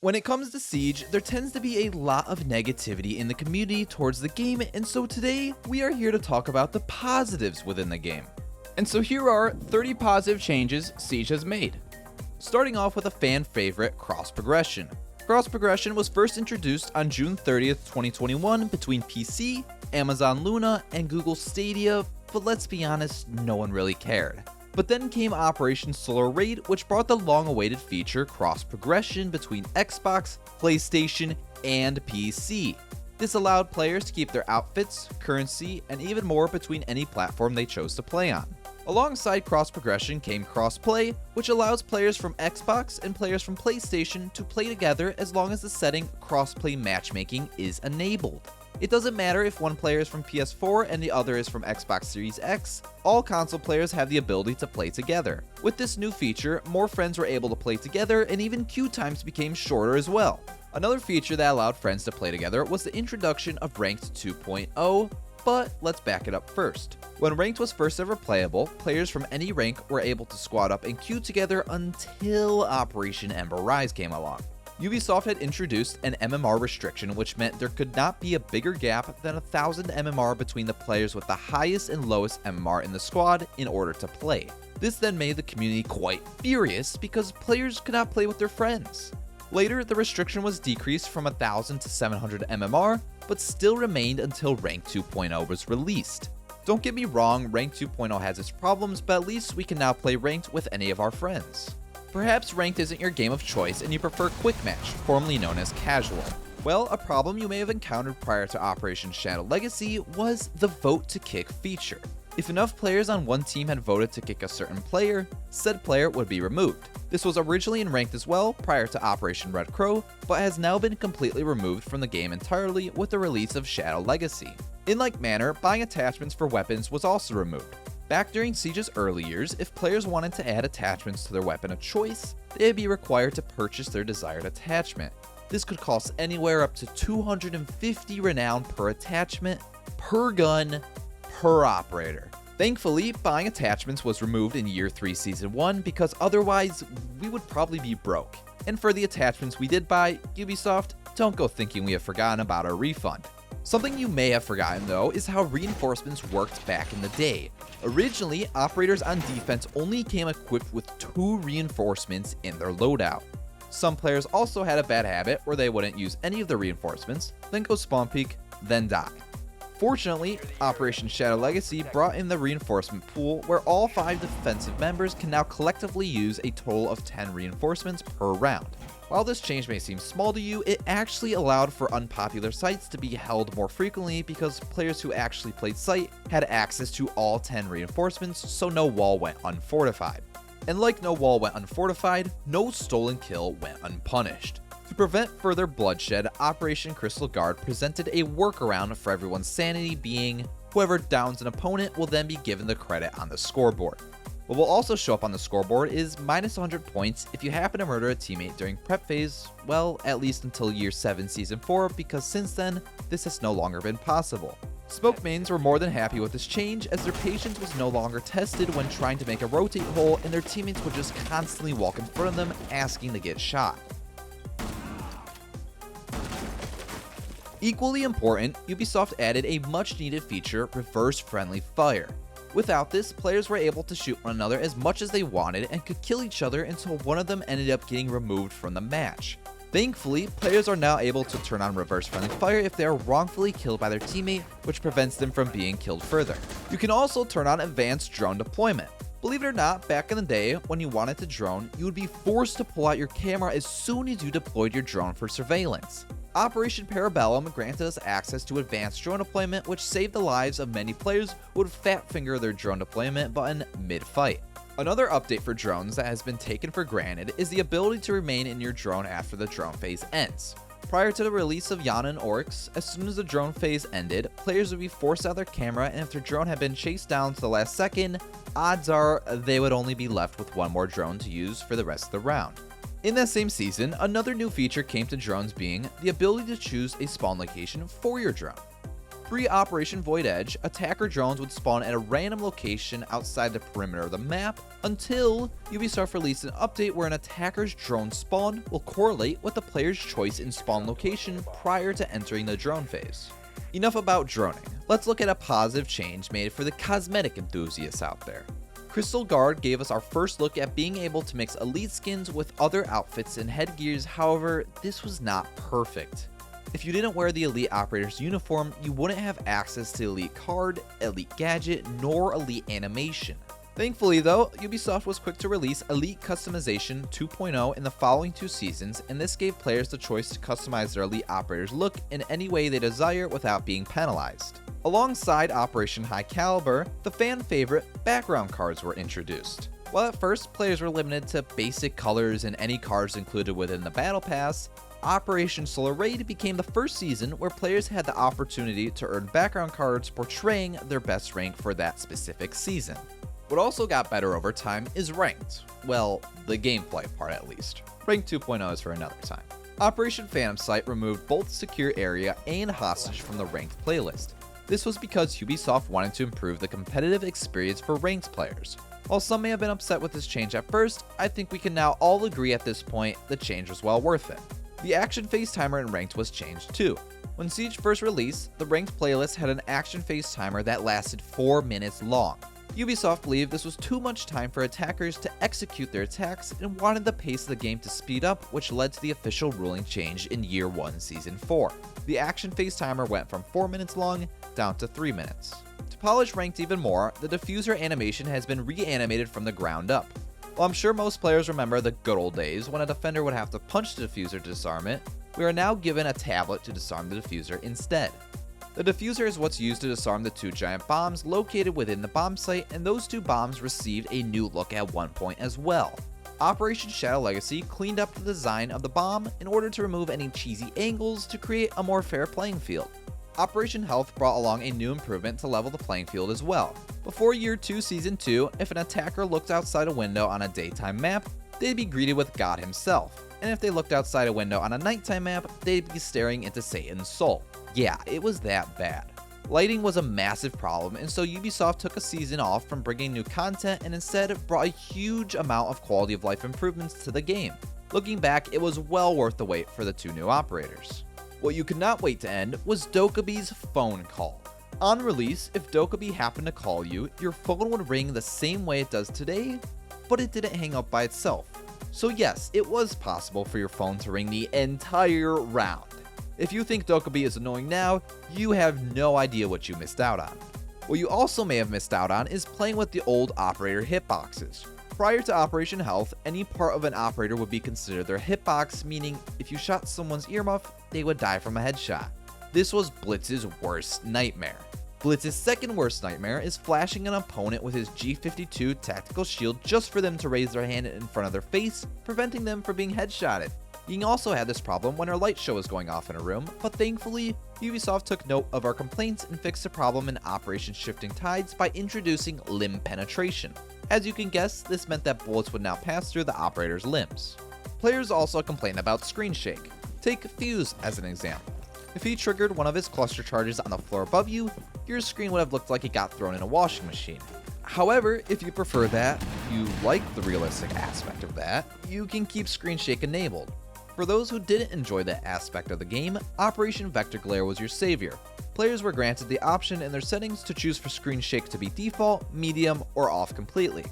When it comes to Siege, there tends to be a lot of negativity in the community towards the game, and so today we are here to talk about the positives within the game. And so here are 30 positive changes Siege has made. Starting off with a fan favorite, cross progression. Cross progression was first introduced on June 30th, 2021 between PC, Amazon Luna, and Google Stadia, but let's be honest, no one really cared. But then came Operation Solar Raid, which brought the long-awaited feature cross progression between Xbox, PlayStation, and PC. This allowed players to keep their outfits, currency, and even more between any platform they chose to play on. Alongside cross progression came crossplay, which allows players from Xbox and players from PlayStation to play together as long as the setting crossplay matchmaking is enabled. It doesn't matter if one player is from PS4 and the other is from Xbox Series X, all console players have the ability to play together. With this new feature, more friends were able to play together and even queue times became shorter as well. Another feature that allowed friends to play together was the introduction of Ranked 2.0, but let's back it up first. When Ranked was first ever playable, players from any rank were able to squad up and queue together until Operation Ember Rise came along. Ubisoft had introduced an MMR restriction, which meant there could not be a bigger gap than 1,000 MMR between the players with the highest and lowest MMR in the squad in order to play. This then made the community quite furious because players could not play with their friends. Later, the restriction was decreased from 1,000 to 700 MMR, but still remained until Rank 2.0 was released. Don't get me wrong, Rank 2.0 has its problems, but at least we can now play Ranked with any of our friends. Perhaps Ranked isn't your game of choice and you prefer Quick Match, formerly known as Casual. Well, a problem you may have encountered prior to Operation Shadow Legacy was the vote to kick feature. If enough players on one team had voted to kick a certain player, said player would be removed. This was originally in Ranked as well prior to Operation Red Crow, but has now been completely removed from the game entirely with the release of Shadow Legacy. In like manner, buying attachments for weapons was also removed. Back during Siege's early years, if players wanted to add attachments to their weapon of choice, they'd be required to purchase their desired attachment. This could cost anywhere up to 250 renown per attachment, per gun, per operator. Thankfully, buying attachments was removed in Year 3 Season 1 because otherwise, we would probably be broke. And for the attachments we did buy, Ubisoft, don't go thinking we have forgotten about our refund. Something you may have forgotten though is how reinforcements worked back in the day. Originally, operators on defense only came equipped with 2 reinforcements in their loadout. Some players also had a bad habit where they wouldn't use any of the reinforcements, then go spawn peek, then die. Fortunately, Operation Shadow Legacy brought in the reinforcement pool where all 5 defensive members can now collectively use a total of 10 reinforcements per round. While this change may seem small to you, it actually allowed for unpopular sites to be held more frequently because players who actually played site had access to all 10 reinforcements, so no wall went unfortified. And like no wall went unfortified, no stolen kill went unpunished. To prevent further bloodshed, Operation Crystal Guard presented a workaround for everyone's sanity, being whoever downs an opponent will then be given the credit on the scoreboard. What will also show up on the scoreboard is minus 100 points if you happen to murder a teammate during prep phase, well, at least until Year 7 Season 4, because since then, this has no longer been possible. Smoke mains were more than happy with this change, as their patience was no longer tested when trying to make a rotate hole and their teammates would just constantly walk in front of them asking to get shot. Equally important, Ubisoft added a much needed feature, reverse friendly fire. Without this, players were able to shoot one another as much as they wanted and could kill each other until one of them ended up getting removed from the match. Thankfully, players are now able to turn on reverse friendly fire if they are wrongfully killed by their teammate, which prevents them from being killed further. You can also turn on advanced drone deployment. Believe it or not, back in the day, when you wanted to drone, you would be forced to pull out your camera as soon as you deployed your drone for surveillance. Operation Parabellum granted us access to advanced drone deployment, which saved the lives of many players who would fat finger their drone deployment button mid-fight. Another update for drones that has been taken for granted is the ability to remain in your drone after the drone phase ends. Prior to the release of Yana and Oryx, as soon as the drone phase ended, players would be forced out of their camera, and if their drone had been chased down to the last second, odds are they would only be left with one more drone to use for the rest of the round. In that same season, another new feature came to drones, being the ability to choose a spawn location for your drone. Pre-Operation Void Edge, attacker drones would spawn at a random location outside the perimeter of the map until Ubisoft released an update where an attacker's drone spawn will correlate with the player's choice in spawn location prior to entering the drone phase. Enough about droning. Let's look at a positive change made for the cosmetic enthusiasts out there. Crystal Guard gave us our first look at being able to mix elite skins with other outfits and headgears, however, this was not perfect. If you didn't wear the Elite Operator's uniform, you wouldn't have access to Elite Card, Elite Gadget, nor Elite Animation. Thankfully though, Ubisoft was quick to release Elite Customization 2.0 in the following 2 seasons, and this gave players the choice to customize their Elite Operator's look in any way they desire without being penalized. Alongside Operation High Caliber, the fan favorite background cards were introduced. While at first players were limited to basic colors and any cards included within the Battle Pass, Operation Solar Raid became the first season where players had the opportunity to earn background cards portraying their best rank for that specific season. What also got better over time is Ranked. Well, the gameplay part at least. Ranked 2.0 is for another time. Operation Phantom Sight removed both Secure Area and Hostage from the Ranked playlist. This was because Ubisoft wanted to improve the competitive experience for Ranked players. While some may have been upset with this change at first, I think we can now all agree at this point the change was well worth it. The action phase timer in Ranked was changed too. When Siege first released, the Ranked playlist had an action phase timer that lasted 4 minutes long. Ubisoft believed this was too much time for attackers to execute their attacks and wanted the pace of the game to speed up, which led to the official ruling change in Year 1 Season 4. The action phase timer went from 4 minutes long down to 3 minutes. To polish Ranked even more, the diffuser animation has been reanimated from the ground up. While I'm sure most players remember the good old days when a defender would have to punch the diffuser to disarm it, we are now given a tablet to disarm the diffuser instead. The diffuser is what's used to disarm the 2 giant bombs located within the bomb site, and those 2 bombs received a new look at one point as well. Operation Shadow Legacy cleaned up the design of the bomb in order to remove any cheesy angles to create a more fair playing field. Operation Health brought along a new improvement to level the playing field as well. Before Year 2 Season 2, if an attacker looked outside a window on a daytime map, they'd be greeted with God himself, and if they looked outside a window on a nighttime map, they'd be staring into Satan's soul. Yeah, it was that bad. Lighting was a massive problem, and so Ubisoft took a season off from bringing new content and instead brought a huge amount of quality of life improvements to the game. Looking back, it was well worth the wait for the 2 new operators. What you could not wait to end was Dokubi's phone call. On release, if Dokubi happened to call you, your phone would ring the same way it does today, but it didn't hang up by itself. So yes, it was possible for your phone to ring the entire round. If you think Dokubi is annoying now, you have no idea what you missed out on. What you also may have missed out on is playing with the old operator hitboxes. Prior to Operation Health, any part of an operator would be considered their hitbox, meaning if you shot someone's earmuff, they would die from a headshot. This was Blitz's worst nightmare. Blitz's second worst nightmare is flashing an opponent with his G52 tactical shield just for them to raise their hand in front of their face, preventing them from being headshotted. Ying also had this problem when her light show was going off in a room, but thankfully, Ubisoft took note of our complaints and fixed the problem in Operation Shifting Tides by introducing limb penetration. As you can guess, this meant that bullets would now pass through the operator's limbs. Players also complained about screen shake. Take Fuse as an example. If he triggered one of his cluster charges on the floor above you, your screen would have looked like it got thrown in a washing machine. However, if you prefer that, you like the realistic aspect of that, you can keep screen shake enabled. For those who didn't enjoy that aspect of the game, Operation Vector Glare was your savior. Players were granted the option in their settings to choose for screen shake to be default, medium, or off completely.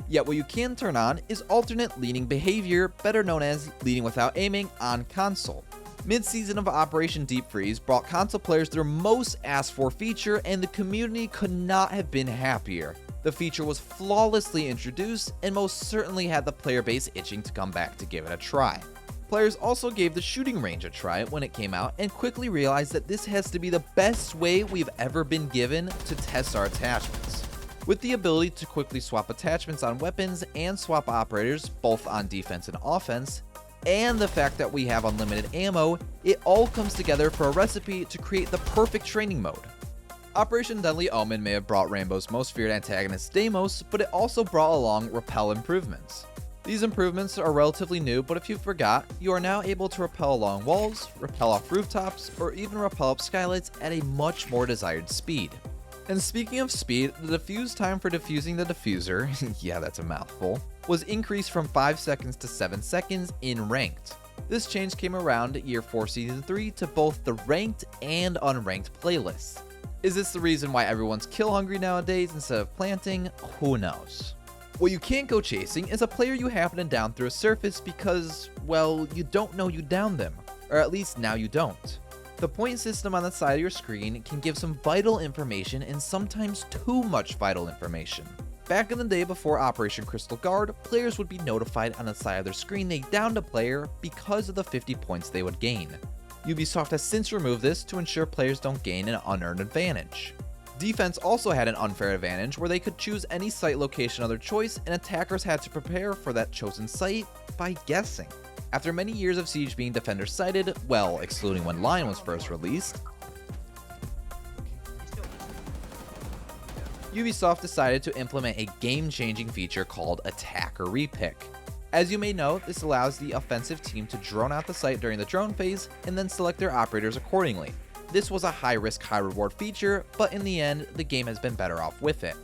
Yet what you can turn on is alternate leaning behavior, better known as leaning without aiming, on console. Mid-season of Operation Deep Freeze brought console players their most asked for feature, and the community could not have been happier. The feature was flawlessly introduced and most certainly had the player base itching to come back to give it a try. Players also gave the shooting range a try when it came out and quickly realized that this has to be the best way we've ever been given to test our attachments. With the ability to quickly swap attachments on weapons and swap operators both on defense and offense, and the fact that we have unlimited ammo, it all comes together for a recipe to create the perfect training mode. Operation Deadly Omen may have brought Rainbow's most feared antagonist Deimos, but it also brought along repel improvements. These improvements are relatively new, but if you forgot, you are now able to rappel along walls, rappel off rooftops, or even rappel up skylights at a much more desired speed. And speaking of speed, the defuse time for defusing the diffuser, yeah, that's a mouthful, was increased from 5 seconds to 7 seconds in ranked. This change came around year 4 season 3 to both the ranked and unranked playlists. Is this the reason why everyone's kill hungry nowadays instead of planting? Who knows? What you can't go chasing is a player you happen to down through a surface because, well, you don't know you downed them, or at least now you don't. The point system on the side of your screen can give some vital information and sometimes too much vital information. Back in the day before Operation Crystal Guard, players would be notified on the side of their screen they downed a player because of the 50 points they would gain. Ubisoft has since removed this to ensure players don't gain an unearned advantage. Defense also had an unfair advantage where they could choose any site location of their choice and attackers had to prepare for that chosen site by guessing. After many years of Siege being defender-sided, well, excluding when Lion was first released, Ubisoft decided to implement a game-changing feature called Attacker Repick. As you may know, this allows the offensive team to drone out the site during the drone phase and then select their operators accordingly. This was a high-risk, high-reward feature, but in the end, the game has been better off with it.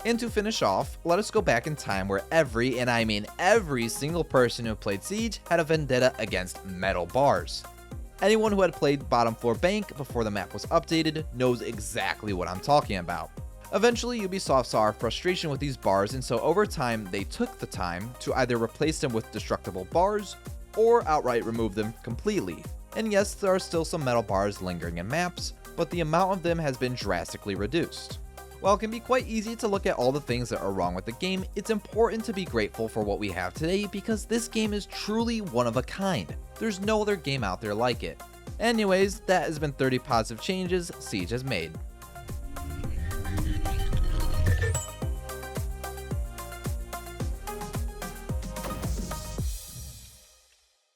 And to finish off, let us go back in time where every, and I mean every single person who played Siege had a vendetta against metal bars. Anyone who had played Bottom Floor Bank before the map was updated knows exactly what I'm talking about. Eventually, Ubisoft saw our frustration with these bars, and so over time, they took the time to either replace them with destructible bars or outright remove them completely. And yes, there are still some metal bars lingering in maps, but the amount of them has been drastically reduced. While it can be quite easy to look at all the things that are wrong with the game, it's important to be grateful for what we have today because this game is truly one of a kind. There's no other game out there like it. Anyways, that has been 30 positive changes Siege has made.